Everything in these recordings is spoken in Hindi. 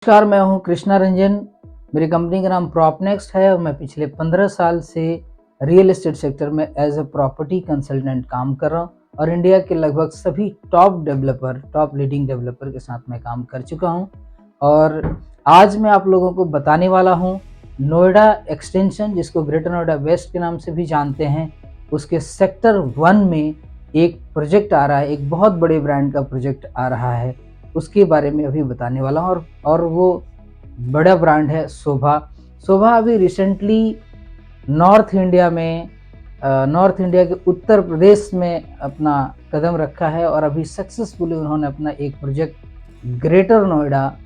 नमस्कार, मैं हूं कृष्णा रंजन। मेरी कंपनी का नाम प्रॉपनेक्स्ट है और मैं पिछले 15 साल से रियल एस्टेट सेक्टर में एज ए प्रॉपर्टी कंसल्टेंट काम कर रहा हूं और इंडिया के लगभग सभी टॉप लीडिंग डेवलपर के साथ मैं काम कर चुका हूं। और आज मैं आप लोगों को बताने वाला हूं नोएडा एक्सटेंशन, जिसको ग्रेटर नोएडा वेस्ट के नाम से भी जानते हैं, उसके सेक्टर 1 में एक प्रोजेक्ट आ रहा है। एक बहुत बड़े ब्रांड का प्रोजेक्ट आ रहा है, उसके बारे में अभी बताने वाला हूँ। और वो बड़ा ब्रांड है शोभा। शोभा अभी रिसेंटली नॉर्थ इंडिया के उत्तर प्रदेश में अपना कदम रखा है और अभी सक्सेसफुली उन्होंने अपना एक प्रोजेक्ट ग्रेटर नोएडा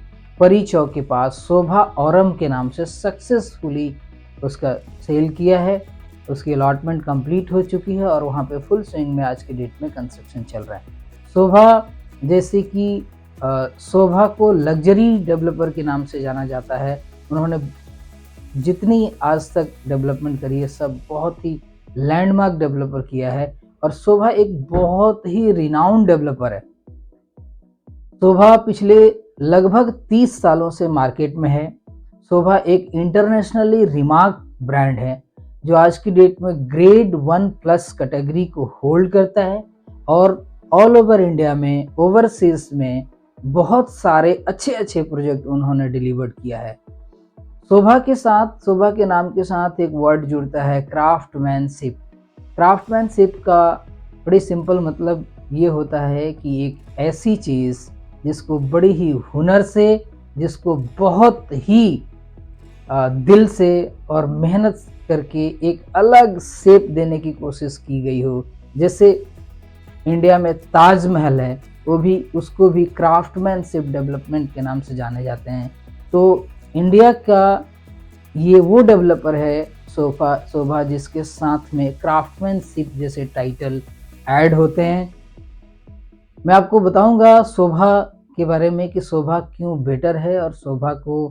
परी चौक के पास शोभा औरम के नाम से सक्सेसफुली उसका सेल किया है। उसकी अलॉटमेंट कंप्लीट हो चुकी है और वहाँ पे फुल स्विंग में आज के डेट में कंस्ट्रक्शन चल रहा है। शोभा, जैसे कि शोभा को लग्जरी डेवलपर के नाम से जाना जाता है। उन्होंने जितनी आज तक डेवलपमेंट करी है सब बहुत ही लैंडमार्क डेवलपर किया है और शोभा एक बहुत ही रिनाउंड डेवलपर है। शोभा पिछले लगभग 30 सालों से मार्केट में है। शोभा एक इंटरनेशनली रिमार्क ब्रांड है जो आज की डेट में ग्रेड 1+ कैटेगरी को होल्ड करता है और ऑल ओवर इंडिया में, ओवरसीज में बहुत सारे अच्छे प्रोजेक्ट उन्होंने डिलीवर किया है। शोभा के नाम के साथ एक वर्ड जुड़ता है क्राफ्टमैनशिप। क्राफ्टमैनशिप का बड़ी सिंपल मतलब ये होता है कि एक ऐसी चीज़ जिसको बड़ी ही हुनर से, जिसको बहुत ही दिल से और मेहनत करके एक अलग शेप देने की कोशिश की गई हो। जैसे इंडिया में ताजमहल है, उसको भी क्राफ्टमैनशिप डेवलपमेंट के नाम से जाने जाते हैं। तो इंडिया का ये वो डेवलपर है शोभा, जिसके साथ में क्राफ्टमैनशिप जैसे टाइटल ऐड होते हैं। मैं आपको बताऊंगा शोभा के बारे में कि शोभा क्यों बेटर है और शोभा को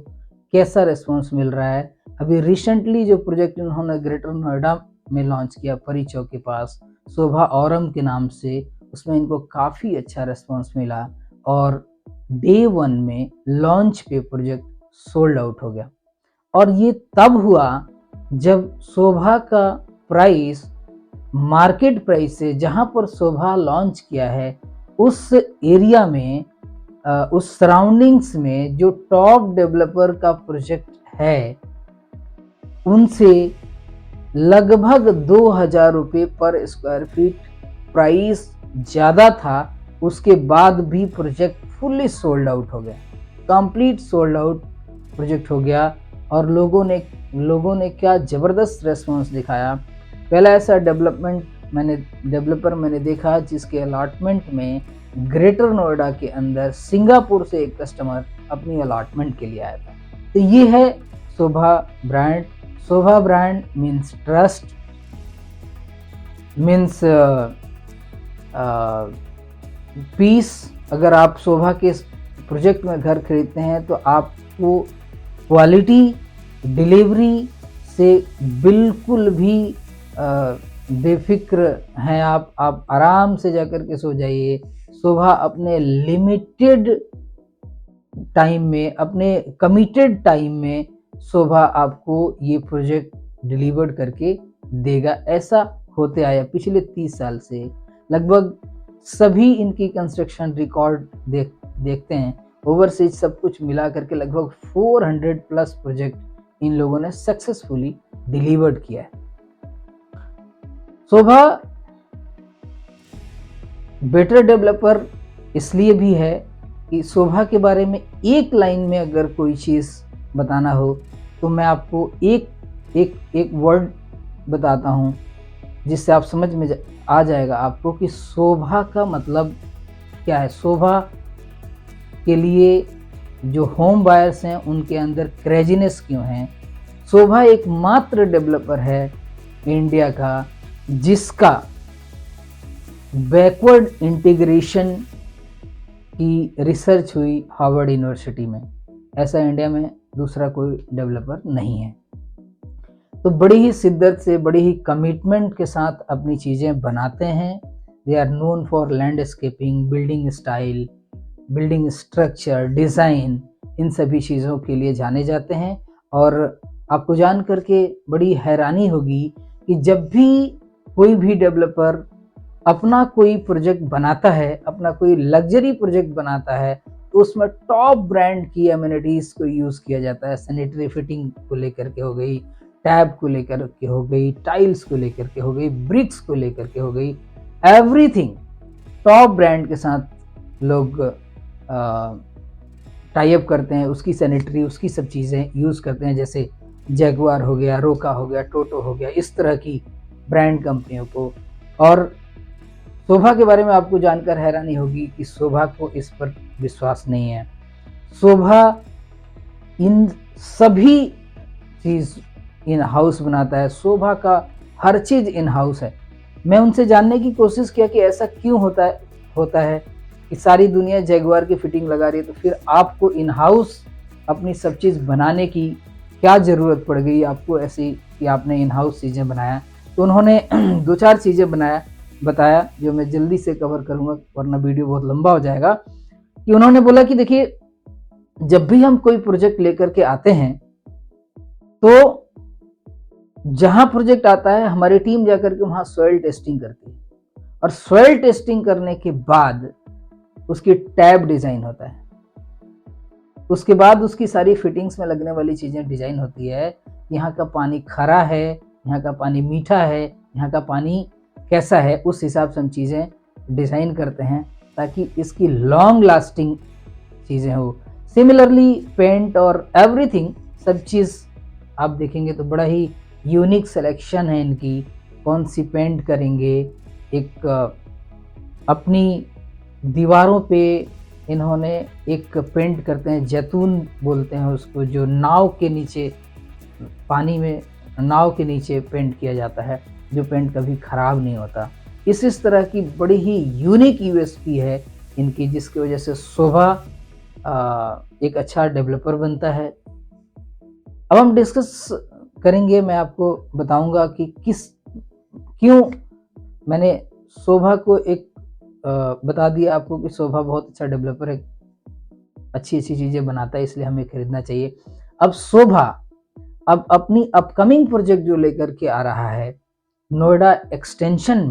कैसा रिस्पॉन्स मिल रहा है। अभी रिसेंटली जो प्रोजेक्ट उन्होंने ग्रेटर नोएडा में लॉन्च किया परी चौक के पास शोभा औरम के नाम से, उसमें इनको काफ़ी अच्छा रिस्पॉन्स मिला और डे 1 में लॉन्च पे प्रोजेक्ट सोल्ड आउट हो गया। और ये तब हुआ जब शोभा का प्राइस मार्केट प्राइस से, जहां पर शोभा लॉन्च किया है उस एरिया में, उस सराउंडिंग्स में जो टॉप डेवलपर का प्रोजेक्ट है उनसे लगभग 2000 रुपये पर स्क्वायर फीट प्राइस ज़्यादा था। उसके बाद भी प्रोजेक्ट फुल्ली सोल्ड आउट हो गया, कंप्लीट सोल्ड आउट प्रोजेक्ट हो गया। और लोगों ने क्या ज़बरदस्त रेस्पॉन्स दिखाया। पहला ऐसा डेवलपर मैंने देखा जिसके अलॉटमेंट में ग्रेटर नोएडा के अंदर सिंगापुर से एक कस्टमर अपनी अलॉटमेंट के लिए आया था। तो ये है Shobha brand. Shobha brand means trust, means peace. अगर आप शोभा के प्रोजेक्ट में घर खरीदते हैं तो आपको क्वालिटी, डिलीवरी से बिल्कुल भी बेफिक्र हैं आप आराम से जाकर के सो जाइए। शोभा अपने लिमिटेड टाइम में, अपने कमिटेड टाइम में शोभा आपको ये प्रोजेक्ट डिलीवर करके देगा। ऐसा होते आया पिछले 30 साल से। लगभग सभी इनकी कंस्ट्रक्शन रिकॉर्ड देखते हैं, ओवरसीज सब कुछ मिला करके लगभग 400+ प्रोजेक्ट इन लोगों ने सक्सेसफुली डिलीवर्ड किया है। शोभा बेटर डेवलपर इसलिए भी है कि शोभा के बारे में एक लाइन में अगर कोई चीज़ बताना हो तो मैं आपको एक वर्ड बताता हूँ जिससे आप समझ में आ जाएगा आपको कि शोभा का मतलब क्या है। शोभा के लिए जो होम बायर्स हैं उनके अंदर क्रेजीनेस क्यों है। शोभा एकमात्र डेवलपर है इंडिया का जिसका बैकवर्ड इंटीग्रेशन की रिसर्च हुई हार्वर्ड यूनिवर्सिटी में। ऐसा इंडिया में दूसरा कोई डेवलपर नहीं है। तो बड़ी ही शिद्दत से, बड़ी ही कमिटमेंट के साथ अपनी चीज़ें बनाते हैं। They are known for landscaping, building style, building structure, design. इन सभी चीज़ों के लिए जाने जाते हैं। और आपको जान करके बड़ी हैरानी होगी कि जब भी कोई भी डेवलपर अपना कोई प्रोजेक्ट बनाता है, अपना कोई लग्जरी प्रोजेक्ट बनाता है, तो उसमें टॉप ब्रांड की एमिनिटीज़ को यूज़ किया जाता है। सैनिटरी फिटिंग को लेकर के हो गई, टैब को लेकर के हो गई, टाइल्स को लेकर के हो गई, ब्रिक्स को लेकर के हो गई, एवरीथिंग टॉप ब्रांड के साथ लोग टाई अप करते हैं, उसकी सैनिटरी, उसकी सब चीज़ें यूज़ करते हैं, जैसे जैगुआर हो गया, रोका हो गया, टोटो हो गया, इस तरह की ब्रांड कंपनियों को। और शोभा के बारे में आपको जानकर हैरानी होगी कि शोभा को इस पर विश्वास नहीं है। शोभा इन सभी चीज़ इन हाउस बनाता है, शोभा का हर चीज़ इन हाउस है। मैं उनसे जानने की कोशिश किया कि ऐसा क्यों होता है कि सारी दुनिया जैगुआर की फिटिंग लगा रही है, तो फिर आपको इन हाउस अपनी सब चीज़ बनाने की क्या ज़रूरत पड़ गई आपको ऐसी कि आपने इन हाउस चीज़ें बनाया। तो उन्होंने 2-4 चीज़ें बताया जो मैं जल्दी से कवर करूँगा, वरना वीडियो बहुत लंबा हो जाएगा। कि उन्होंने बोला कि देखिए, जब भी हम कोई प्रोजेक्ट लेकर के आते हैं, तो जहाँ प्रोजेक्ट आता है हमारी टीम जाकर के वहाँ सॉइल टेस्टिंग करती है, और सॉइल टेस्टिंग करने के बाद उसकी टैब डिज़ाइन होता है। उसके बाद उसकी सारी फिटिंग्स में लगने वाली चीज़ें डिज़ाइन होती है। यहाँ का पानी खरा है, यहाँ का पानी मीठा है, यहाँ का पानी कैसा है, उस हिसाब से हम चीज़ें डिज़ाइन करते हैं ताकि इसकी लॉन्ग लास्टिंग चीज़ें हो। सिमिलरली पेंट और एवरीथिंग, सब चीज़ आप देखेंगे तो बड़ा ही यूनिक सिलेक्शन है इनकी, कौन सी पेंट करेंगे। एक अपनी दीवारों पे इन्होंने एक पेंट करते हैं, जैतून बोलते हैं उसको, जो नाव के नीचे, पानी में नाव के नीचे पेंट किया जाता है, जो पेंट कभी ख़राब नहीं होता। इस तरह की बड़ी ही यूनिक यूएसपी है इनकी, जिसकी वजह से शोभा एक अच्छा डेवलपर बनता है। अब हम डिस्कस करेंगे, मैं आपको बताऊंगा कि क्यों मैंने शोभा को एक बता दिया आपको कि शोभा बहुत अच्छा डेवलपर है, अच्छी चीज़ें बनाता है, इसलिए हमें खरीदना चाहिए। अब शोभा अब अपनी अपकमिंग प्रोजेक्ट जो लेकर के आ रहा है नोएडा एक्सटेंशन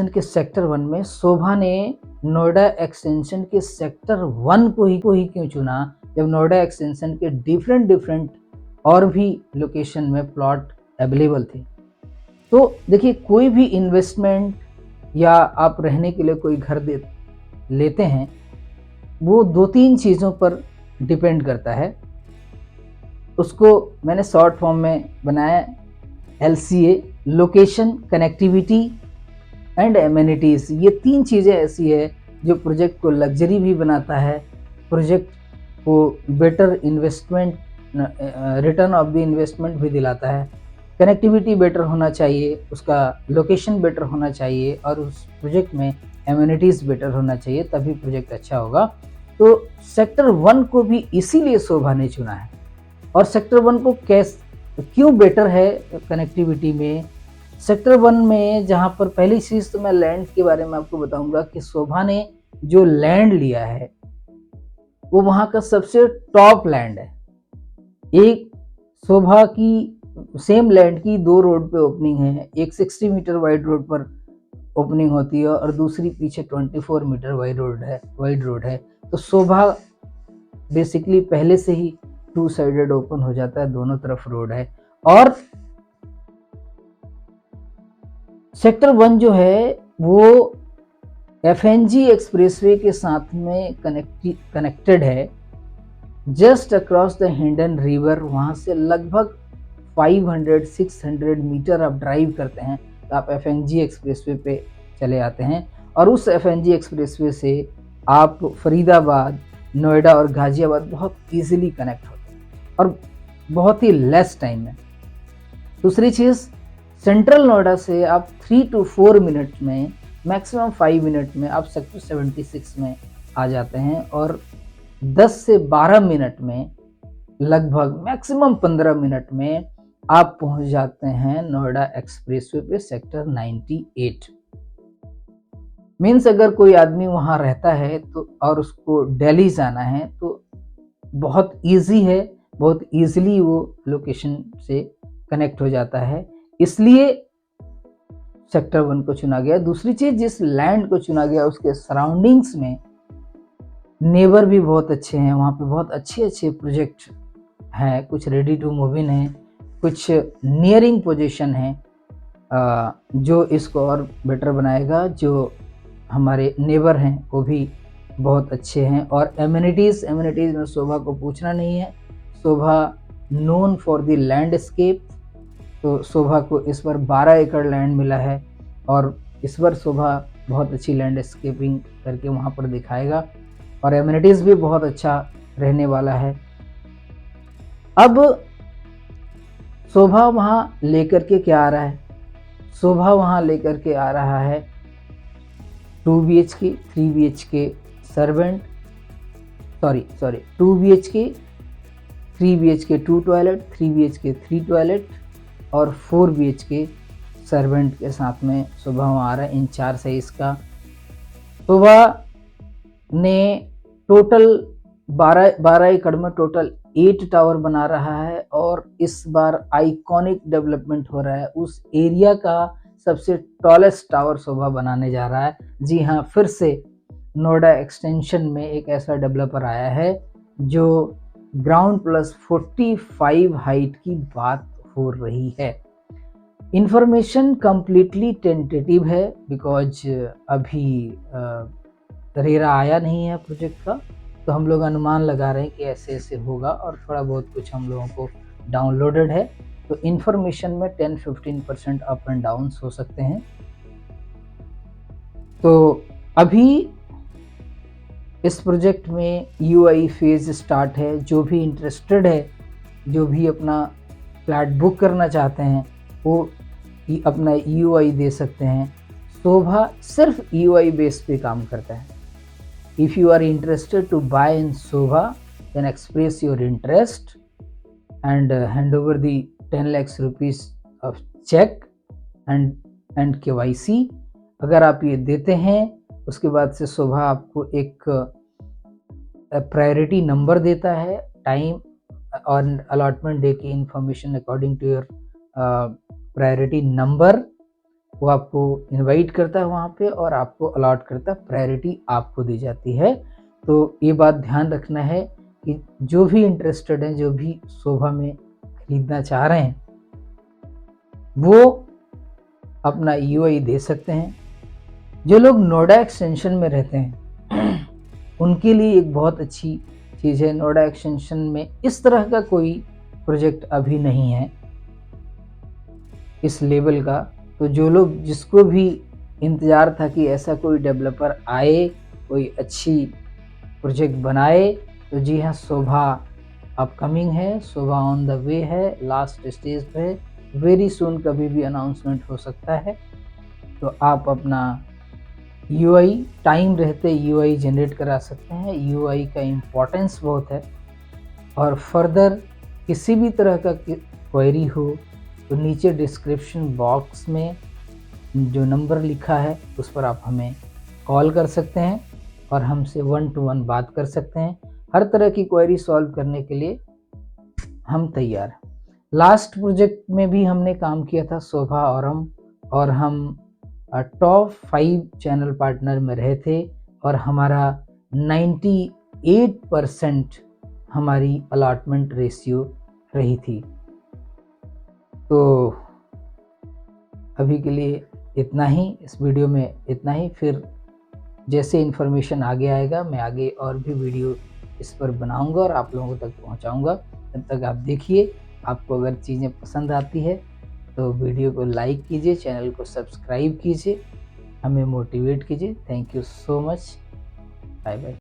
के सेक्टर 1 में, शोभा ने नोएडा एक्सटेंशन के सेक्टर 1 को ही क्यों चुना, जब नोएडा एक्सटेंशन के डिफरेंट और भी लोकेशन में प्लॉट अवेलेबल थे। तो देखिए, कोई भी इन्वेस्टमेंट या आप रहने के लिए कोई घर लेते हैं, वो 2-3 चीज़ों पर डिपेंड करता है। उसको मैंने शॉर्ट फॉर्म में बनाया LCA, location, connectivity and amenities. ये 3 चीज़ें ऐसी है जो प्रोजेक्ट को लग्जरी भी बनाता है, प्रोजेक्ट को better investment, return of the investment भी दिलाता है। कनेक्टिविटी बेटर होना चाहिए, उसका लोकेशन बेटर होना चाहिए, और उस प्रोजेक्ट में एमिनिटीज़ बेटर होना चाहिए, तभी प्रोजेक्ट अच्छा होगा। तो सेक्टर 1 को भी इसीलिए शोभा ने चुना है। और सेक्टर 1 को क्यों बेटर है कनेक्टिविटी में? सेक्टर 1 में जहाँ पर पहली चीज़ तो मैं लैंड के बारे में आपको बताऊंगा कि शोभा ने जो लैंड लिया है वो वहाँ का सबसे टॉप लैंड है। एक शोभा की सेम लैंड की 2 रोड पे ओपनिंग है, एक 60 मीटर वाइड रोड पर ओपनिंग होती है और दूसरी पीछे 24 मीटर वाइड रोड है। तो शोभा बेसिकली पहले से ही 2 साइडेड ओपन हो जाता है, दोनों तरफ रोड है। और सेक्टर 1 जो है वो FNG एक्सप्रेसवे के साथ में कनेक्टेड है, just across the Hindon river. वहाँ से लगभग 500-600 मीटर आप ड्राइव करते हैं तो आप FNG एक्सप्रेसवे पे चले आते हैं, और उस FNG एक्सप्रेसवे से आप फरीदाबाद, नोएडा और गाजियाबाद बहुत ईजिली कनेक्ट होते हैं और बहुत ही लेस टाइम में। दूसरी चीज़, सेंट्रल नोएडा से आप 3 to 4 मिनट में, मैक्सिमम 5 मिनट में आप सेक्टर 76 में आ जाते हैं, और 10 से 12 मिनट में, लगभग मैक्सिमम 15 मिनट में आप पहुंच जाते हैं नोएडा एक्सप्रेसवे पे सेक्टर 98। मीन्स अगर कोई आदमी वहाँ रहता है तो और उसको दिल्ली जाना है तो बहुत ईजी है, बहुत ईजिली वो लोकेशन से कनेक्ट हो जाता है, इसलिए सेक्टर 1 को चुना गया। दूसरी चीज़, जिस लैंड को चुना गया उसके सराउंडिंग्स में नेबर भी बहुत अच्छे हैं, वहाँ पे बहुत अच्छे प्रोजेक्ट हैं, कुछ रेडी टू मूव इन हैं, कुछ नियरिंग पोजीशन है, जो इसको और बेटर बनाएगा। जो हमारे नेबर हैं वो भी बहुत अच्छे हैं, और एमिनिटीज़ में शोभा को पूछना नहीं है। शोभा नोन फॉर द लैंडस्केप, तो शोभा को इस बार 12 एकड़ लैंड मिला है, और इस बार शोभा बहुत अच्छी लैंडस्केपिंग करके वहाँ पर दिखाएगा, और एमिनिटीज़ भी बहुत अच्छा रहने वाला है। अब शोभा वहाँ लेकर के क्या आ रहा है? शोभा वहाँ लेकर के आ रहा है 2 BHK 3 BHK servant, 2 BHK 3 BHK 2 toilet, 3 BHK 3 toilet और 4 BHK सर्वेंट के साथ में शोभा वहाँ आ रहा है इन 4 साइज का। शोभा ने टोटल 12 एकड़ में टोटल 8 टावर बना रहा है, और इस बार आइकॉनिक डेवलपमेंट हो रहा है। उस एरिया का सबसे टॉलेस्ट टावर शोभा बनाने जा रहा है। जी हाँ, फिर से नोएडा एक्सटेंशन में एक ऐसा डेवलपर आया है जो ग्राउंड प्लस 45 हाइट की बात हो रही है। इंफॉर्मेशन कंप्लीटली टेंटेटिव है, बिकॉज अभी रेरा आया नहीं है प्रोजेक्ट का, तो हम लोग अनुमान लगा रहे हैं कि ऐसे ऐसे होगा, और थोड़ा बहुत कुछ हम लोगों को डाउनलोडेड है, तो इन्फॉर्मेशन में 10-15% अप एंड डाउन हो सकते हैं। तो अभी इस प्रोजेक्ट में यूआई फेज स्टार्ट है। जो भी इंटरेस्टेड है, जो भी अपना फ्लैट बुक करना चाहते हैं, वो अपना यूआई दे सकते हैं। शोभा सिर्फ यूआई बेस पे काम करता है। If you are interested to buy in Shobha, then express your interest and hand over the 10 lakhs rupees of check and KYC। अगर आप ये देते हैं, उसके बाद से शोभा आपको एक प्रायोरिटी नंबर देता है, टाइम और अलॉटमेंट डे की information according to your priority number, वो आपको इनवाइट करता है वहाँ पे, और आपको अलॉट करता है, प्रायोरिटी आपको दी जाती है। तो ये बात ध्यान रखना है कि जो भी इंटरेस्टेड हैं, जो भी शोभा में खरीदना चाह रहे हैं, वो अपना यूआई दे सकते हैं। जो लोग नोएडा एक्सटेंशन में रहते हैं उनके लिए एक बहुत अच्छी चीज़ है। नोएडा एक्सटेंशन में इस तरह का कोई प्रोजेक्ट अभी नहीं है इस लेवल का। तो जो लोग, जिसको भी इंतज़ार था कि ऐसा कोई डेवलपर आए, कोई अच्छी प्रोजेक्ट बनाए, तो जी हाँ, शोभा अपकमिंग है, शोभा ऑन द वे है, लास्ट स्टेज पे है। वेरी सून कभी भी अनाउंसमेंट हो सकता है। तो आप अपना यूआई टाइम रहते यूआई जनरेट करा सकते हैं। यूआई का इम्पोर्टेंस बहुत है, और फर्दर किसी भी तरह का क्वेरी हो तो नीचे डिस्क्रिप्शन बॉक्स में जो नंबर लिखा है उस पर आप हमें कॉल कर सकते हैं, और हमसे 1-to-1 बात कर सकते हैं। हर तरह की क्वेरी सॉल्व करने के लिए हम तैयार हैं। लास्ट प्रोजेक्ट में भी हमने काम किया था शोभा और हम टॉप 5 चैनल पार्टनर में रहे थे, और हमारा 98% हमारी अलॉटमेंट रेशियो रही थी। तो अभी के लिए इतना ही, इस वीडियो में इतना ही। फिर जैसे इन्फॉर्मेशन आगे आएगा, मैं आगे और भी वीडियो इस पर बनाऊंगा और आप लोगों तक पहुंचाऊंगा। तब तक आप देखिए। आपको अगर चीज़ें पसंद आती है तो वीडियो को लाइक कीजिए, चैनल को सब्सक्राइब कीजिए, हमें मोटिवेट कीजिए। Thank you so much. Bye bye.